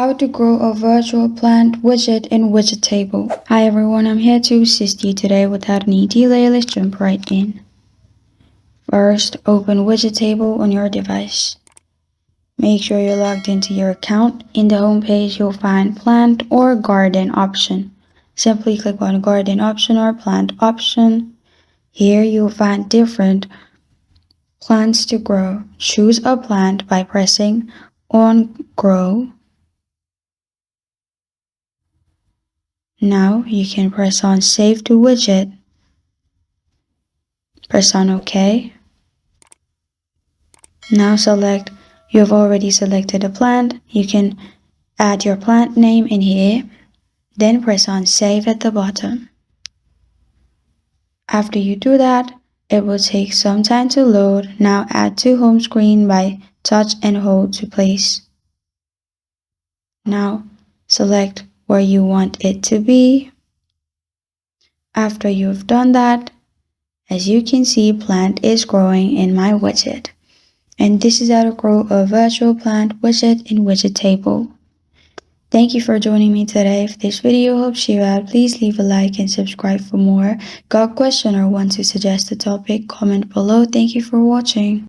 How to grow a virtual plant widget in Widgetable. Hi everyone, I'm here to assist you today. Without any delay, let's jump right in. First, open Widgetable on your device. Make sure you're logged into your account. In the home page, you'll find plant or garden option. Simply click on garden option or plant option. Here you'll find different plants to grow. Choose a plant by pressing on grow. Now you can press on Save to Widget. Press on OK. Now select, you have already selected a plant. You can add your plant name in here. Then press on Save at the bottom. After you do that, it will take some time to load. Now add to home screen by touch and hold to place. Now select where you want it to be. After you've done that, as you can see, plant is growing in my widget. And this is how to grow a virtual plant widget in Widgetable. Thank you for joining me today. If this video helps you out, please leave a like and subscribe for more. Got a question or want to suggest a topic? Comment below. Thank you for watching.